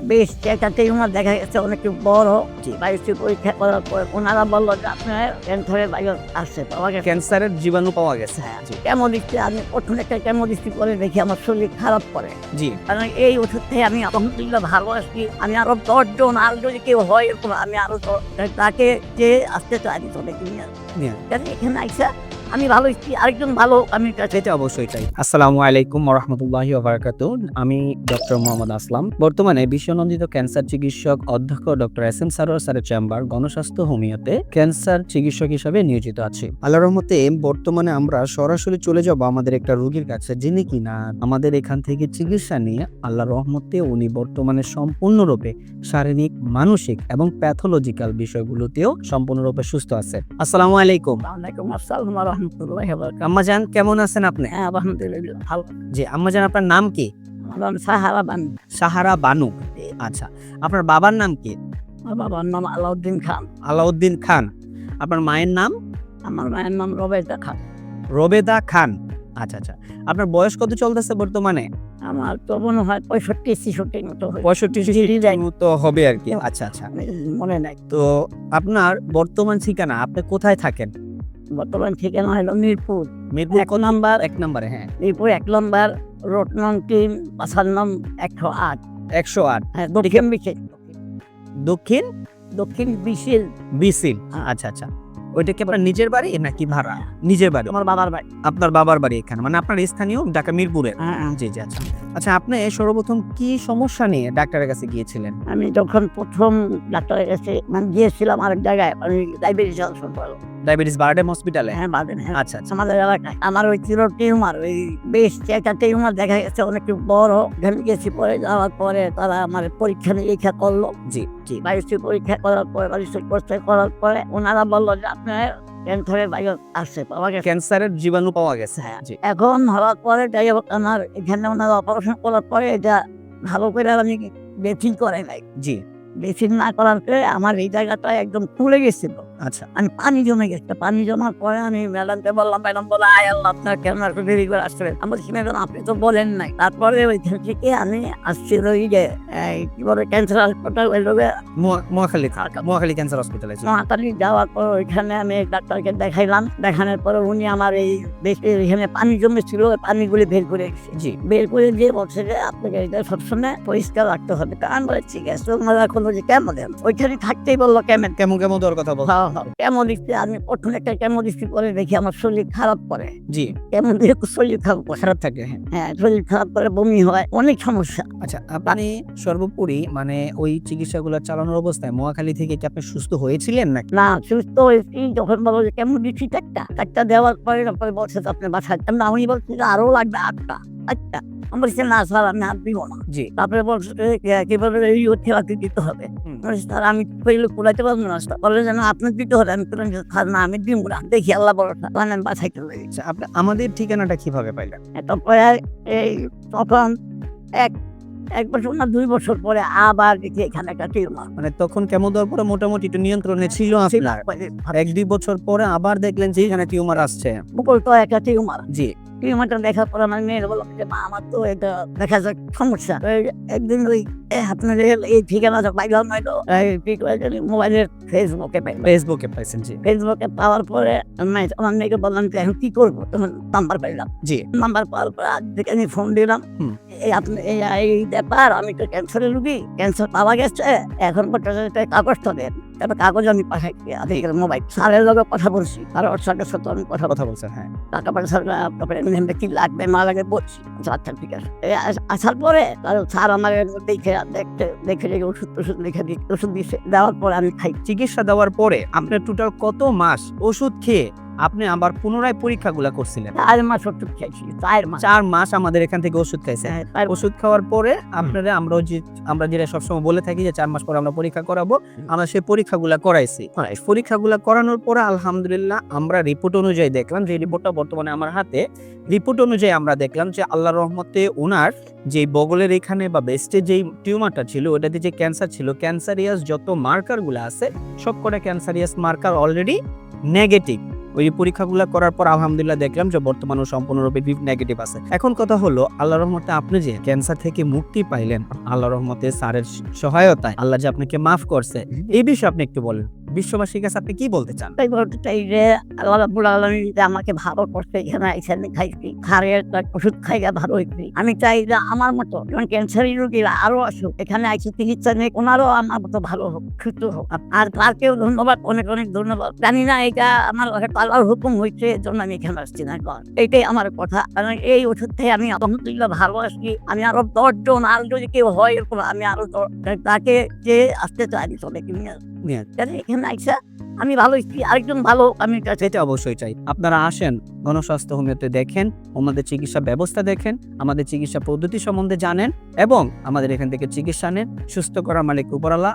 বেশ একটা টিউমার দেখা গেছে অনেক বড়। বায়োপসি পরীক্ষা করার পর ওনারা বললো যে আপনার ক্যান্সারের ভাইরাস আসছে, পাওয়া গেছে। ক্যান্সারের জীবাণু পাওয়া গেছে। জি কেমো দিচ্ছি, আমি প্রথম একটা কেমো দিচ্ছি, পরে দেখি আমার শরীর খারাপ করে। জি কারণ এই ওষুধ থেকে আমি আলহামদুলিল্লাহ ভালো আছি। আমি আরো 10 জন আর যদি কেউ হয় এরকম আমি আরো তাকে যে আসতে চাই চলে কিনে এখানে আইসা আমি ভালো আছি, আরেকজন ভালো আমি এটা অবশ্যই চাই। আসসালামু আলাইকুম ওয়া রাহমাতুল্লাহি ওয়া বারাকাতুহু। আমি ডক্টর মোহাম্মদ আসলাম, বর্তমানে বিশ্বনন্দিত ক্যান্সার চিকিৎসক অধ্যক্ষ ডক্টর এস এম সারোয়ার স্যারের চেম্বার গণস্বাস্থ্য হোমিওতে ক্যান্সার চিকিৎসক হিসেবে নিয়োজিত আছি। আল্লাহর রহমতে বর্তমানে আমরা সরাসরি চলে যাব আমাদের একটা রোগীর কাছে, যিনি কিনা আমাদের এখান থেকে চিকিৎসা নিয়ে আল্লাহর রহমতে উনি বর্তমানে সম্পূর্ণরূপে শারীরিক, মানসিক এবং প্যাথোলজিক্যাল বিষয়গুলোতেও সম্পূর্ণরূপে সুস্থ আছে। আসসালামু আলাইকুম। ওয়ালাইকুম আসসালাম ওয়া রাহমাতুল্লাহি ওয়া বারাকাতুহু। আম্মাজান কেমন আছেন আপনি? হ্যাঁ আলহামদুলিল্লাহ ভালো। জি আম্মাজান, আপনার নাম কি? আমার নাম সাহারা বানু। সাহারা বানু। আচ্ছা, আপনার বাবার নাম কি? আমার বাবার নাম আলাউদ্দিন খান। আলাউদ্দিন খান। আপনার মায়ের নাম? আমার মায়ের নাম রবেদা খান। রবেদা খান। আচ্ছা আচ্ছা, আপনার বয়স কত চলতেছে বর্তমানে? আমার তো মনে হয় 65-66 মতো হবে। 65 মতো হবে আর কি। আচ্ছা আচ্ছা, মনে নাই। তো আপনার বর্তমান ঠিকানা, আপনি কোথায় থাকেন? বর্তমান ঠিকানা হলো মিরপুর মিরপুর 1 নম্বর। 1 নম্বরে। হ্যাঁ, মিরপুর 1 নম্বর, রোড নং 3, বাসার নাম 108। 108। হ্যাঁ, দক্ষিণ বিশিল। দক্ষিণ দক্ষিণ বিশিল। বিসিল। আচ্ছা আচ্ছা, ওইটা কি আপনার নিজের বাড়ি নাকি ভাড়া? নিজের বাড়ি। আমার বাবার বাড়ি। আপনার বাবার বাড়ি এখানে, মানে আপনার স্থানীয় ঢাকা মিরপুরে। হ্যাঁ। জি জি। আচ্ছা আচ্ছা, আপনি সর্বপ্রথম কি সমস্যা নিয়ে ডাক্তারের কাছে গিয়েছিলেন? আমি যখন প্রথম ডাক্তারের কাছে গিয়েছিলাম আরেক জায়গায়, আমি ডায়াবেটিস ডায়াবেটিস বারডেম হসপিটালে? হ্যাঁ বাদেন। হ্যাঁ, আচ্ছা আচ্ছা আমাদের এলাকায় আমার ওই ছিল টিউমার, ওই বেশ একটা টিউমার দেখা গেছে অনেক বড়। আমি গেছি, পরে যাওয়ার পরে তারা আমার পরীক্ষা নিরীক্ষা করলো। জি জি। বায়োপসি পরীক্ষা করার পরে, বায়োপসি পরীক্ষা করার পরে ওনারা বললো যে আপনার ক্যান্সারের ভাইরাস আসছে, পাওয়া গেছে। ক্যান্সারের জীবাণু পাওয়া গেছে। হ্যাঁ। জি। এখন হওয়ার পরে যাই হোক, আমার এখানে ওনারা অপারেশন করার পরে এটা ভালো করে আমি বেথিং করে নাই। জি। বেথিং না করার পরে আমার এই জায়গাটা একদম ফুলে গেছিল। আচ্ছা। আমি পানি জমে গেছে। পানি জমার পরে আমি ম্যাডামকে বললাম, ম্যাডাম বলে আয় আল্লাহ আপনার কেমন একটু দেরি করে আসছিলেন। আমি বলছি ম্যাডাম আপনি তো বলেন নাই। তারপরে ওইখান থেকে আমি আসছি ওই যে কি বলে ক্যান্সার হাসপাতাল, ওই লোকে মহাখালী ক্যান্সার হসপিটালে। নোয়াখালী যাওয়ার পর ওইখানে আমি ডাক্তারকে দেখাইলাম। দেখানোর পরে উনি আমার এই বেশি এখানে পানি জমেছিল, ওই পানিগুলি বের করে দিচ্ছে। জি। বের করে দিয়ে বলছে যে আপনাকে এটা সবসময় পরিষ্কার রাখতে হবে। আমি বলে ঠিক আছে, ওনারা কোনো যে কেমন ওইখানে থাকতেই বললো কেমন কেমন কেমন দেওয়ার কথা বল। কেমো দিচ্ছে, আমি প্রথম একটা কেমো দিচ্ছি, পরে দেখি আমার শরীর খারাপ করে। জি। কেমন দিয়ে শরীর খারাপ করে। খারাপ থাকে। হ্যাঁ হ্যাঁ, শরীর খারাপ করে, বমি হয়, অনেক সমস্যা। আচ্ছা, আপনি সর্বোপরি মানে ওই চিকিৎসাগুলো চালানোর অবস্থায় মহাখালী থেকে কি আপনি সুস্থ হয়েছিলেন নাকি? না, সুস্থ হয়েছি যখন বলো যে কেমন দিচ্ছি একটা দেওয়ার পরে তারপরে বলছে আপনি বাসায়। আমি বলছি যে আরো লাগবে 8টা। আচ্ছা, আমি বলছি না স্যার আমি হাত দিব না। জি। তারপরে বলছে কিভাবে এই থেরাপি দিতে হবে। স্যার আমি কইলে কুলাইতে পারবো না। বলে যেন আপনার দিতে হবে। আমি বললাম স্যার না, আমি দিব না, দেখি আল্লাহ বড়। আমি বাসাইতে পারি। আচ্ছা, আপনি আমাদের ঠিকানাটা কিভাবে পাইলেন? তারপরে এই তখন এক বছর না 2 বছর পরে আবার দেখি এখানে একটা টিউমার। মানে তখন কেমো দেওয়ার পরে মোটামুটি একটু নিয়ন্ত্রণে ছিল আপনার। 1-2 বছর পরে আবার দেখলেন যে এখানে টিউমার আসছে। বকুল তো একটা টিউমার। জি। টিউমারটা দেখার পর আমার মেয়ের বললাম যে মা আমার তো এটা দেখা যাক সমস্যা। একদিন ওই আপনার এই ঠিকানা পাইলাম হয়তো মোবাইলের ফেসবুকে পাইছেন। জি। ফেসবুকে পাওয়ার পরে আমার মেয়েকে বললাম যে এখন কি করবো, তখন নাম্বার পাইলাম। জি। নাম্বার পাওয়ার পরে আজ থেকে আমি ফোন দিলাম, এই আপনি এই ব্যাপার, আমি তো ক্যান্সারের রুগী, ক্যান্সার পাওয়া গেছে, এখন পর্যন্ত কাগজটা দেন। তারপর কাগজ আমি পাঠাই মোবাইল স্যারের লগে কথা বলছি, আর ওর সাথে সাথে আমি কথা বলছেন। হ্যাঁ, টাকা পয়সা কি লাগবে না লাগে বলছি। আচ্ছা ঠিক আছে। আসার পরে স্যার আমার দেখে ওষুধ লিখে দিয়ে ওষুধ দিয়েছে। দেওয়ার পরে আমি খাই। চিকিৎসা দেওয়ার পরে আপনার টোটাল কত মাস ওষুধ খেয়ে আপনি আবার পুনরায় পরীক্ষাগুলো করছিলেন? 4 মাস ওষুধ খাইছি। 4 মাস আমাদের এখান থেকে ওষুধ খাইছেন। ওষুধ খাওয়ার পরে আপনারা আমরা যেটা সবসময় বলে থাকি যে 4 মাস পরে আমরা পরীক্ষা করাবো, আমরা সেই পরীক্ষাগুলো করাইছি। পরীক্ষাগুলো করানোর পরে আলহামদুলিল্লাহ আমরা রিপোর্ট অনুযায়ী দেখলাম, যে রিপোর্টটা বর্তমানে আমার হাতে, রিপোর্ট অনুযায়ী আমরা দেখলাম যে আল্লাহর রহমতে ওনার যে বগলের এখানে বা ব্রেস্টে যেই টিউমারটা ছিল, ওটাতে যে ক্যান্সার ছিল, ক্যান্সারিয়াস যত মার্কারগুলো আছে সবকটা ক্যান্সারিয়াস মার্কার অলরেডি নেগেটিভ। ওই পরীক্ষাগুলো করার পর আলহামদুলিল্লাহ দেখলাম যে বর্তমানে সম্পূর্ণরূপে নেগেটিভ আছে। এখন কথা হলো, আল্লাহর রহমতে আপনি যে ক্যান্সার থেকে মুক্তি পাইলেন, আল্লাহর রহমতে স্যারের সহায়তায় আল্লাহ যে আপনাকে মাফ করছে, এই বিষয়ে আপনি একটু বলেন। বিশ্ববাসীর কাছে আপনি কি বলতে চান? তাই বলতে চাই যে আল্লাহ রাব্বুল আলামিন যে আমাকে ভালো করছে, এখানে আইসা আমি খাইছি, খারের ওষুধ খাইয়া ভালো হয়েছি। আমি চাই যে আমার মতো যেমন ক্যান্সারের রোগীরা আরো আসুক, এখানে আইসি চিকিৎসা নিয়ে ওনারও আমার মতো ভালো হোক, সুস্থ হোক। আর তারকেও ধন্যবাদ, অনেক অনেক ধন্যবাদ। জানি না এটা আমার আল্লাহর হুকুম হয়েছে, এর জন্য আমি এখানে আসছি না। এইটাই আমার কথা। কারণ এই ওষুধ থেকে আমি আলহামদুলিল্লাহ ভালো আসছি। আমি আরো 10 জন, আর যদি কেউ হয় এরকম, আমি আরো তাকে যে আসতে চাই চলে এখানে আইসা আমি ভালো হচ্ছি, আরেকজন ভালো আমি এটা অবশ্যই চাই। আপনারা আসেন, গণস্বাস্থ্য হোমিওতে দেখেন, আমাদের চিকিৎসা ব্যবস্থা দেখেন, আমাদের চিকিৎসা পদ্ধতি সম্বন্ধে জানেন এবং আমাদের এখান থেকে চিকিৎসা নেন। সুস্থ করার মালিক উপরআল্লাহ।